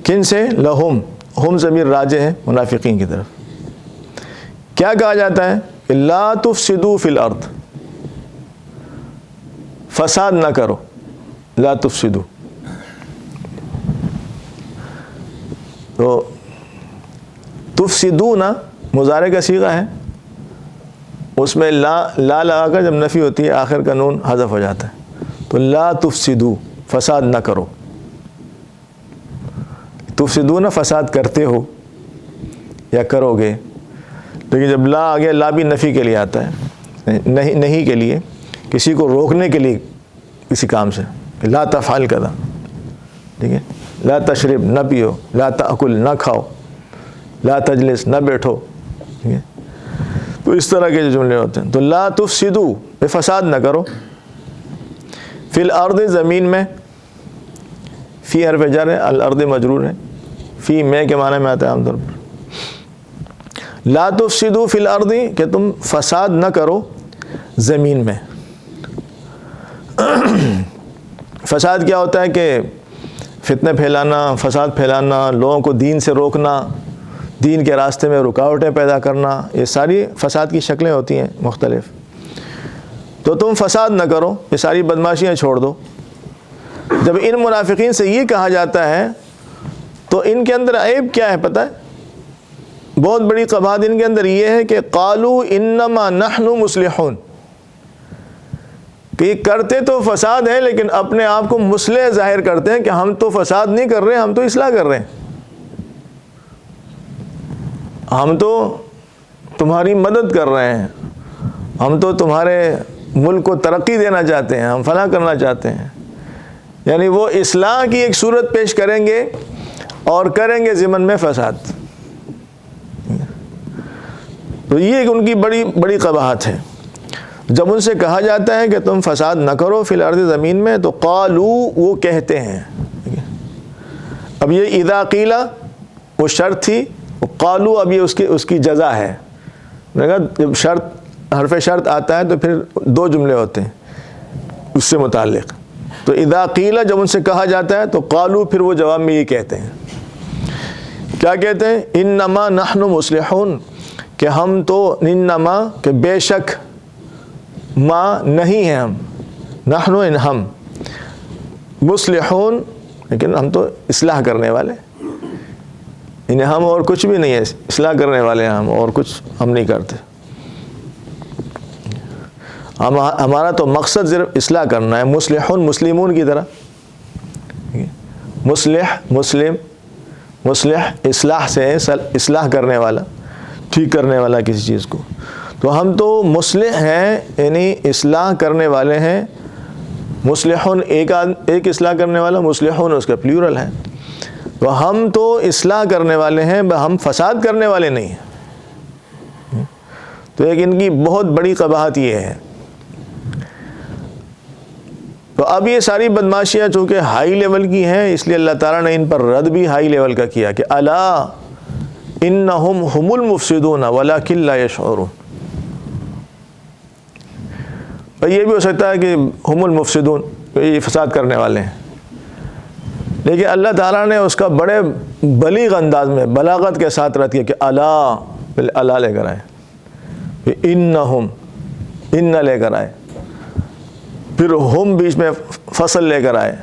کن سے؟ لہم، ہم ضمیر راجع ہے منافقین کی طرف۔ کیا کہا جاتا ہے؟ لا تفسدوا فی الارض، فساد نہ کرو، لا تفسدوا۔ تو تفسدون مضارع کا صیغہ ہے، اس میں لا لگا کر جب نفی ہوتی ہے آخر کا نون حذف ہو جاتا ہے، تو لا تفسدوا، فساد نہ کرو۔ تفسدون فساد کرتے ہو یا کرو گے، لیکن جب لا آ گیا، لا بھی نفی کے لیے آتا ہے، نہیں کے لیے، کسی کو روکنے کے لیے کسی کام سے، لا تفعل کذا، ٹھیک ہے، لا تشرب نہ پیو، لا تاکل نہ کھاؤ، لا تجلس نہ بیٹھو، ٹھیک ہے، تو اس طرح کے جو جملے ہوتے ہیں۔ تو لا تفسدوا، فساد نہ کرو، فی الارض زمین میں، فی حرف جر ہے، الارض مجرور ہے، فی میں کے معنی میں آتا ہے عام طور پر۔ لا تفسدوا فی الارض، کہ تم فساد نہ کرو زمین میں۔ فساد کیا ہوتا ہے کہ فتنے پھیلانا، فساد پھیلانا، لوگوں کو دین سے روکنا، دین کے راستے میں رکاوٹیں پیدا کرنا، یہ ساری فساد کی شکلیں ہوتی ہیں مختلف۔ تو تم فساد نہ کرو، یہ ساری بدماشیاں چھوڑ دو۔ جب ان منافقین سے یہ کہا جاتا ہے تو ان کے اندر عیب کیا ہے پتہ ہے؟ بہت بڑی قباحت ان کے اندر یہ ہے کہ قالوا انما نحن مصلحون، کہ یہ کرتے تو فساد ہے لیکن اپنے آپ کو مصلح ظاہر کرتے ہیں کہ ہم تو فساد نہیں کر رہے، ہم تو اصلاح کر رہے ہیں، ہم تو تمہاری مدد کر رہے ہیں، ہم تو تمہارے ملک کو ترقی دینا چاہتے ہیں، ہم فلاں کرنا چاہتے ہیں۔ یعنی وہ اصلاح کی ایک صورت پیش کریں گے اور کریں گے ضمن میں فساد۔ تو یہ ان کی بڑی بڑی قباحت ہے۔ جب ان سے کہا جاتا ہے کہ تم فساد نہ کرو فی الارض زمین میں، تو قالو وہ کہتے ہیں۔ اب یہ اذا قیل وہ شرط تھی، قالو اب یہ اس کی جزا ہے۔ جب شرط حرف شرط آتا ہے تو پھر دو جملے ہوتے ہیں اس سے متعلق۔ تو اذا قیل جب ان سے کہا جاتا ہے تو قالو پھر وہ جواب میں یہ کہتے ہیں، کیا کہتے ہیں؟ انما نحن مصلحون، کہ ہم تو، انما کہ بے شک، ما نہیں ہیں ہم، نحن ان ہم، مصلحون لیکن ہم تو اصلاح کرنے والے، انہیں ہم اور کچھ بھی نہیں ہے، اصلاح کرنے والے ہیں ہم، اور کچھ ہم نہیں کرتے۔ ہمارا تو مقصد صرف اصلاح کرنا ہے، مصلحون مسلمون کی طرح، مصلح مسلم، مصلح اصلاح سے، اصلاح کرنے والا، ٹھیک کرنے والا کسی چیز کو۔ تو ہم تو مصلح ہیں، یعنی اصلاح کرنے والے ہیں۔ مصلحون ایک اصلاح کرنے والا، مصلحون اس کا پلیورل ہے۔ تو ہم تو اصلاح کرنے والے ہیں، ہم فساد کرنے والے نہیں ہیں۔ تو ایک ان کی بہت بڑی قباحت یہ ہے۔ تو اب یہ ساری بدماشیاں چونکہ ہائی لیول کی ہیں، اس لیے اللہ تعالیٰ نے ان پر رد بھی ہائی لیول کا کیا کہ الا انہم ہم المفسدون ولکن لا یشعرون۔ اور یہ بھی ہو سکتا ہے کہ ہم المفسدون، یہ فساد کرنے والے ہیں، لیکن اللہ تعالیٰ نے اس کا بڑے بلیغ انداز میں بلاغت کے ساتھ رد کیا کہ الا لے کر آئے، پھر انہم، ان لے کر آئے، پھر ہم بیچ میں فصل لے کر آئے۔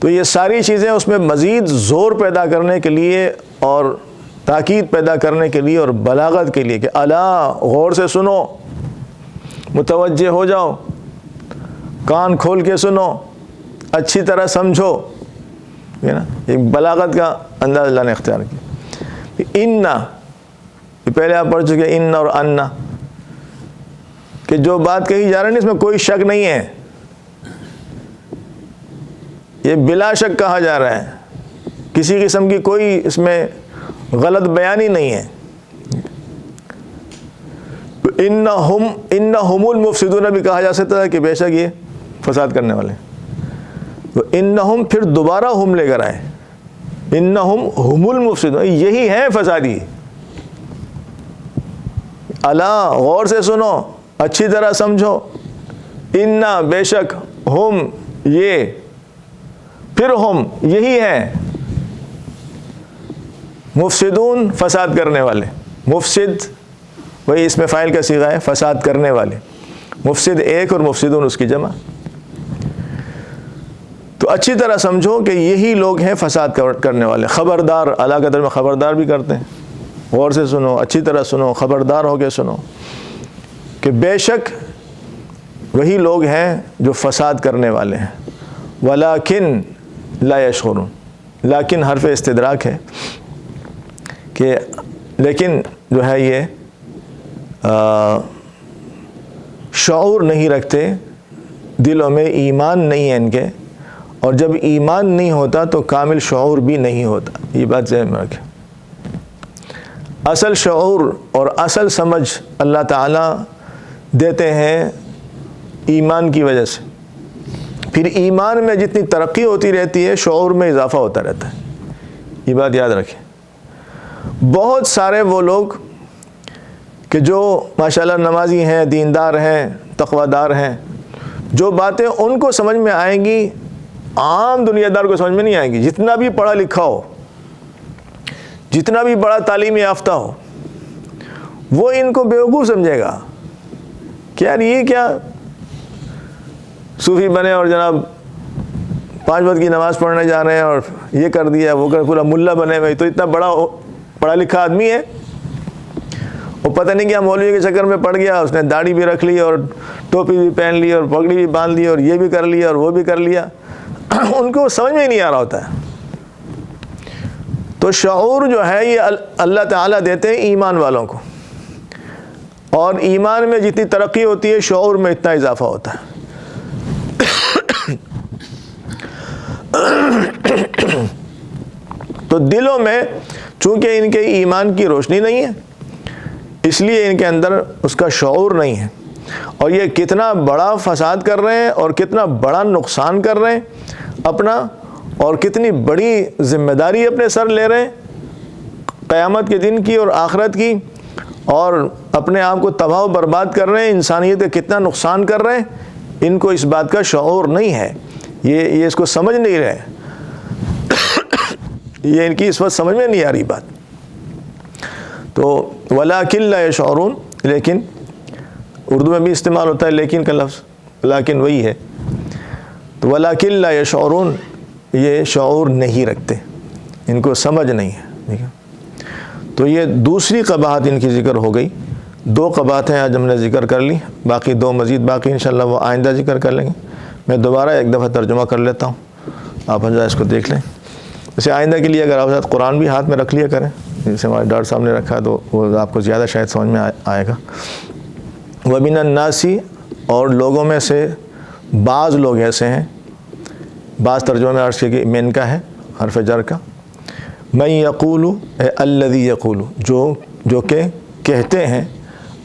تو یہ ساری چیزیں اس میں مزید زور پیدا کرنے کے لیے اور تاکید پیدا کرنے کے لیے اور بلاغت کے لیے کہ الا، غور سے سنو، متوجہ ہو جاؤ، کان کھول کے سنو، اچھی طرح سمجھو، ہے نا، ایک بلاغت کا انداز اللہ نے اختیار کیا۔ ان، پہلے آپ پڑھ چکے ان اور ان، کہ جو بات کہی جا رہی ہے اس میں کوئی شک نہیں ہے، یہ بلا شک کہا جا رہا ہے، کسی قسم کی کوئی اس میں غلط بیانی نہیں ہے۔ تو انہم المفسدون بھی کہا جا سکتا ہے کہ بے شک یہ فساد کرنے والے. تو انہم پھر دوبارہ ہم لے کر آئے, انہم ہم المفسدون, یہی ہیں فسادی. الا, غور سے سنو, اچھی طرح سمجھو, انا, بے شک, ہم, یہ, پھر ہم, یہی ہیں مفسدون, فساد کرنے والے. مفسد وہی اس میں فاعل کا صیغہ ہے, فساد کرنے والے. مفسد ایک اور مفسدون اس کی جمع. تو اچھی طرح سمجھو کہ یہی لوگ ہیں فساد کرنے والے. خبردار, اعلیٰ قدر میں خبردار بھی کرتے ہیں. غور سے سنو, اچھی طرح سنو, خبردار ہو کے سنو کہ بے شک وہی لوگ ہیں جو فساد کرنے والے ہیں. ولیکن لا یشعرون, لیکن حرف استدراک ہے کہ لیکن جو ہے یہ شعور نہیں رکھتے, دلوں میں ایمان نہیں ہے ان کے, اور جب ایمان نہیں ہوتا تو کامل شعور بھی نہیں ہوتا. یہ بات ذہن میں رکھیں. اصل شعور اور اصل سمجھ اللہ تعالیٰ دیتے ہیں ایمان کی وجہ سے. پھر ایمان میں جتنی ترقی ہوتی رہتی ہے شعور میں اضافہ ہوتا رہتا ہے. یہ بات یاد رکھیں. بہت سارے وہ لوگ کہ جو ماشاءاللہ نمازی ہیں, دیندار ہیں, تقوی دار ہیں, جو باتیں ان کو سمجھ میں آئیں گی عام دنیا دار کو سمجھ میں نہیں آئیں گی. جتنا بھی پڑھا لکھا ہو, جتنا بھی بڑا تعلیم یافتہ ہو, وہ ان کو بیوقوف سمجھے گا کہ یار یہ کیا صوفی بنے اور جناب 5 وقت کی نماز پڑھنے جا رہے ہیں اور یہ کر دیا وہ کر, پورا ملا بنے ہوئے. تو اتنا بڑا پڑھا لکھا آدمی ہے, وہ پتہ نہیں کیا مولوی کے چکر میں پڑ گیا, اس نے داڑھی بھی رکھ لی اور ٹوپی بھی پہن لی اور پگڑی بھی باندھ لی اور یہ بھی کر لیا اور وہ بھی کر لیا. ان کو سمجھ میں ہی نہیں آ رہا ہوتا ہے. تو شعور جو ہے یہ اللہ تعالیٰ دیتے ہیں ایمان والوں کو, اور ایمان میں جتنی ترقی ہوتی ہے شعور میں اتنا اضافہ ہوتا ہے. تو دلوں میں چونکہ ان کے ایمان کی روشنی نہیں ہے, اس لیے ان کے اندر اس کا شعور نہیں ہے, اور یہ کتنا بڑا فساد کر رہے ہیں اور کتنا بڑا نقصان کر رہے ہیں اپنا, اور کتنی بڑی ذمہ داری اپنے سر لے رہے ہیں قیامت کے دن کی اور آخرت کی, اور اپنے آپ کو تباہ و برباد کر رہے ہیں, انسانیت کا کتنا نقصان کر رہے ہیں. ان کو اس بات کا شعور نہیں ہے, یہ اس کو سمجھ نہیں رہے. یہ ان کی اس وقت سمجھ میں نہیں آ رہی بات. تو ولیکن لا یشعرون, لیکن اردو میں بھی استعمال ہوتا ہے لیکن کا لفظ, لیکن وہی ہے. تو ولیکن لا یشعرون, یہ شعور نہیں رکھتے, ان کو سمجھ نہیں ہے. ٹھیک ہے, تو یہ دوسری قباحت ان کی ذکر ہو گئی. 2 قباحتیں آج ہم نے ذکر کر لی, باقی 2 مزید باقی انشاءاللہ وہ آئندہ ذکر کر لیں گے. میں دوبارہ ایک دفعہ ترجمہ کر لیتا ہوں, آپ ہم اس کو دیکھ لیں. جیسے آئندہ کے لیے اگر آپ ساتھ قرآن بھی ہاتھ میں رکھ لیا کریں, جیسے ہمارے ڈاکٹر صاحب نے رکھا ہے, تو وہ آپ کو زیادہ شاید سمجھ میں آئے گا. وَمِنَ النَّاسِ, اور لوگوں میں سے بعض لوگ ایسے ہیں, بعض ترجمہ میں عرض کیا کہ من کا ہے, حرف جر کا. مَن یقول, الذی یقول, جو کہ کہتے ہیں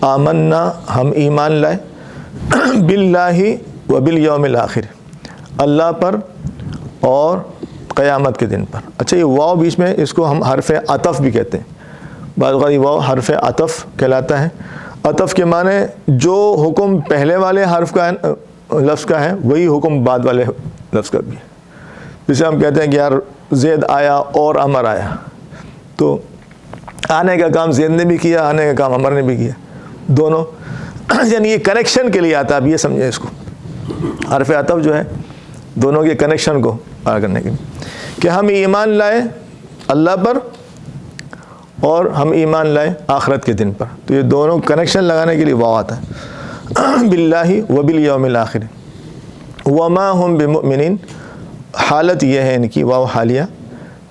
آمنا, ہم ایمان لائے, باللہ وبالیوم الآخر, اللہ پر اور قیامت کے دن پر. اچھا, یہ واو بیچ میں, اس کو ہم حرف عطف بھی کہتے ہیں. بعض اوقات یہ واو حرف عطف کہلاتا ہے. عطف کے معنی جو حکم پہلے والے حرف کا لفظ کا ہے وہی حکم بعد والے لفظ کا بھی ہے. جسے ہم کہتے ہیں کہ یار زید آیا اور عمر آیا, تو آنے کا کام زید نے بھی کیا, آنے کا کام عمر نے بھی کیا, دونوں یعنی یہ کنیکشن کے لیے آتا ہے. اب یہ سمجھیں اس کو, حرف عطف جو ہے دونوں کے کنیکشن کو پار کرنے کے لیے, کہ ہم ایمان لائے اللہ پر اور ہم ایمان لائے آخرت کے دن پر. تو یہ دونوں کنیکشن لگانے کے لیے واو آتا ہے. باللہ وبالیوم الآخر, وما ہم بمؤمنین, حالت یہ ہے ان کی, واو حالیہ,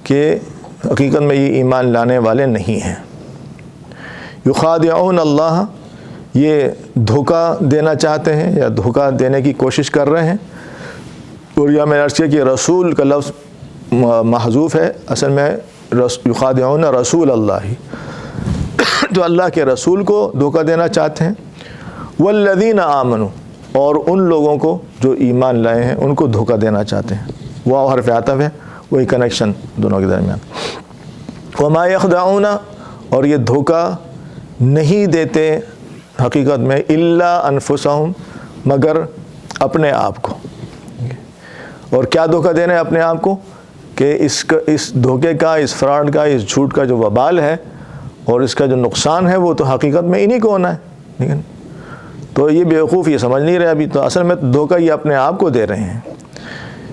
کہ حقیقت میں یہ ایمان لانے والے نہیں ہیں. یخادعون اللہ, یہ دھوکہ دینا چاہتے ہیں یا دھوکہ دینے کی کوشش کر رہے ہیں. اور یہ میں عرض کیا کہ رسول کا لفظ محذوف ہے, اصل میں یخادعون رسول اللہ, تو اللہ کے رسول کو دھوکہ دینا چاہتے ہیں. والذین آمنوا، اور ان لوگوں کو جو ایمان لائے ہیں ان کو دھوکہ دینا چاہتے ہیں. وہ حرف عطف ہے، وہی کنیکشن دونوں کے درمیان. وما یخدعون، اور یہ دھوکہ نہیں دیتے حقیقت میں الا انفسہم، مگر اپنے آپ کو. اور کیا دھوکہ دینا ہے اپنے آپ کو؟ کہ اس دھوکے کا، اس فراڈ کا، اس جھوٹ کا جو وبال ہے اور اس کا جو نقصان ہے وہ تو حقیقت میں انہی کو ہونا ہے. لیکن تو یہ بیوقوف یہ سمجھ نہیں رہے ابھی، تو اصل میں دھوکہ یہ اپنے آپ کو دے رہے ہیں.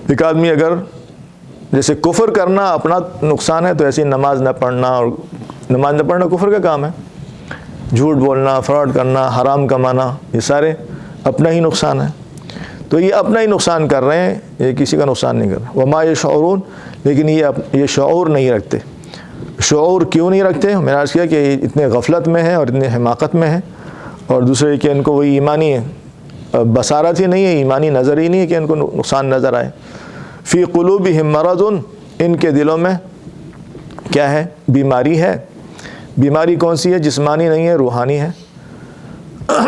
ایک آدمی اگر جیسے کفر کرنا اپنا نقصان ہے، تو ایسی نماز نہ پڑھنا، اور نماز نہ پڑھنا کفر کا کام ہے. جھوٹ بولنا، فراڈ کرنا، حرام کمانا، یہ سارے اپنا ہی نقصان ہے. تو یہ اپنا ہی نقصان کر رہے ہیں، یہ کسی کا نقصان نہیں کر رہے. وما یشعرون، لیکن یہ شعور نہیں رکھتے. شعور کیوں نہیں رکھتے؟ میں نے عرض کیا کہ اتنے غفلت میں ہیں اور اتنے حماقت میں ہیں، اور دوسرے کہ ان کو وہی ایمانی بصارت ہی نہیں ہے، ایمانی نظر ہی نہیں ہے کہ ان کو نقصان نظر آئے. فی قلوبہم مرض، ان کے دلوں میں کیا ہے؟ بیماری ہے. بیماری کون سی ہے؟ جسمانی نہیں ہے، روحانی ہے.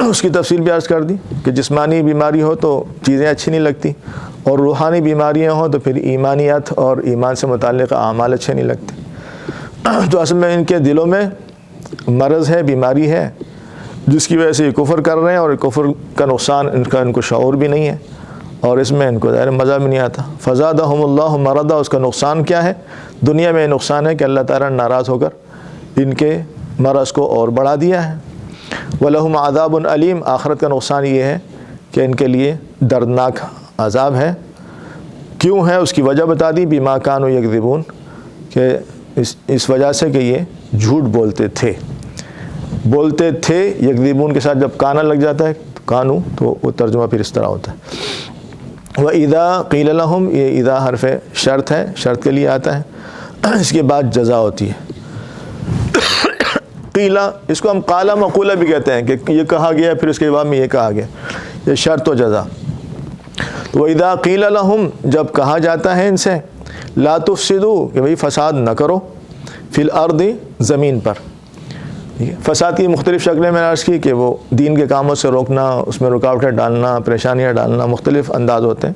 اس کی تفصیل بھی عرض کر دی کہ جسمانی بیماری ہو تو چیزیں اچھی نہیں لگتی، اور روحانی بیماریاں ہوں تو پھر ایمانیات اور ایمان سے متعلق اعمال اچھے نہیں لگتے. تو اصل میں ان کے دلوں میں مرض ہے، بیماری ہے، جس کی وجہ سے یہ کفر کر رہے ہیں، اور کفر کا نقصان ان کو شعور بھی نہیں ہے، اور اس میں ان کو ظاہر مزہ بھی نہیں آتا. فزادہم اللہ مرضا، اس کا نقصان کیا ہے؟ دنیا میں نقصان ہے کہ اللہ تعالیٰ نے ناراض ہو کر ان کے مرض کو اور بڑھا دیا ہے. وَلَهُمْ عَذَابٌ علیم، آخرت کا نقصان یہ ہے کہ ان کے لیے دردناک عذاب ہے. کیوں ہے؟ اس کی وجہ بتا دی. بما کانوا یکذبون، کہ اس وجہ سے کہ یہ جھوٹ بولتے تھے. یکذبون کے ساتھ جب کانا لگ جاتا ہے کانو، تو وہ ترجمہ پھر اس طرح ہوتا ہے. وَإِذَا قِيلَ لَهُمْ، یہ اذا حرف شرط ہے، شرط کے لیے آتا ہے. اس کے بعد جزا ہوتی ہے. قیلا، اس کو ہم قالا مقولہ بھی کہتے ہیں کہ یہ کہا گیا پھر اس کے بعد میں یہ کہا گیا، یہ شرط و جزا. تو وَإِذَا قِيلَ لَهُمْ، جب کہا جاتا ہے ان سے، لا تفسدوا، کہ بھئی فساد نہ کرو، فی الارض، زمین پر. فساد کی مختلف شکلیں میں نے عرض کی کہ وہ دین کے کاموں سے روکنا، اس میں رکاوٹیں ڈالنا، پریشانیاں ڈالنا، مختلف انداز ہوتے ہیں.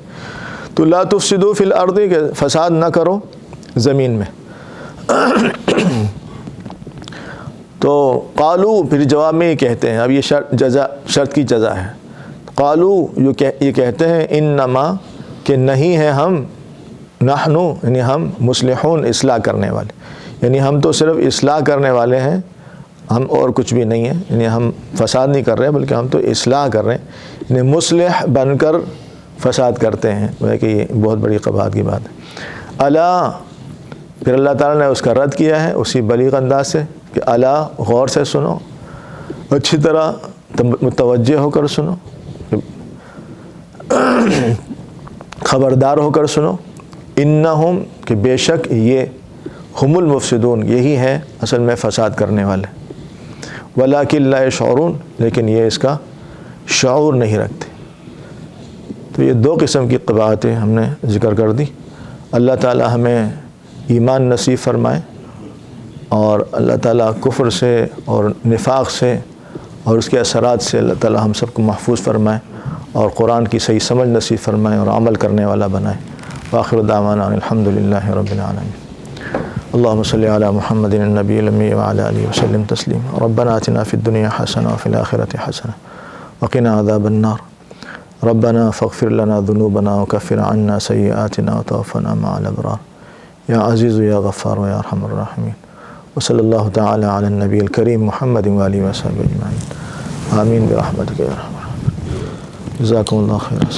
تو لا تفسدوا فی الارض، کہ فساد نہ کرو زمین میں. تو قالو، پھر جواب میں یہ کہتے ہیں، اب یہ شرط کی جزا ہے. قالو، یہ کہتے ہیں، انما، کہ نہیں ہے ہم، نحنو، یعنی ہم، مصلحون، اصلاح کرنے والے، یعنی ہم تو صرف اصلاح کرنے والے ہیں، ہم اور کچھ بھی نہیں ہیں. یعنی ہم فساد نہیں کر رہے بلکہ ہم تو اصلاح کر رہے ہیں. یعنی مصلح بن کر فساد کرتے ہیں، وہ ہے کہ یہ بہت بڑی قباحت کی بات ہے. الا، پھر اللہ تعالیٰ نے اس کا رد کیا ہے اسی بلیغ انداز سے کہ الا، غور سے سنو، اچھی طرح متوجہ ہو کر سنو، خبردار ہو کر سنو. انہم، کہ بے شک یہ، ہم المفسدون، یہی ہیں اصل میں فساد کرنے والے. ولکن لا یشعرون، لیکن یہ اس کا شعور نہیں رکھتے. تو یہ دو قسم کی قباحتیں ہم نے ذکر کر دی. اللہ تعالی ہمیں ایمان نصیب فرمائے، اور اللہ تعالیٰ کفر سے اور نفاق سے اور اس کے اثرات سے اللہ تعالیٰ ہم سب کو محفوظ فرمائے، اور قرآن کی صحیح سمجھ نصیب فرمائے اور عمل کرنے والا بنائے. وآخر دعوانا الحمد للہ رب العالمین. اللهم صل على محمد النبي الأمي وعلى آله وسلم تسليما. ربنا آتنا في الدنيا حسنة وفي الآخرة حسنة وقنا عذاب النار. ربنا فاغفر لنا ذنوبنا وكفر عنا سيئاتنا وتوفنا مع الأبرار. يا عزيز يا غفار ويا أرحم الراحمين. وصلى الله تعالى على النبي الكريم محمد وآله وصحبه أجمعين. آمين برحمتك يا أرحم الراحمين. جزاكم الله خيرا.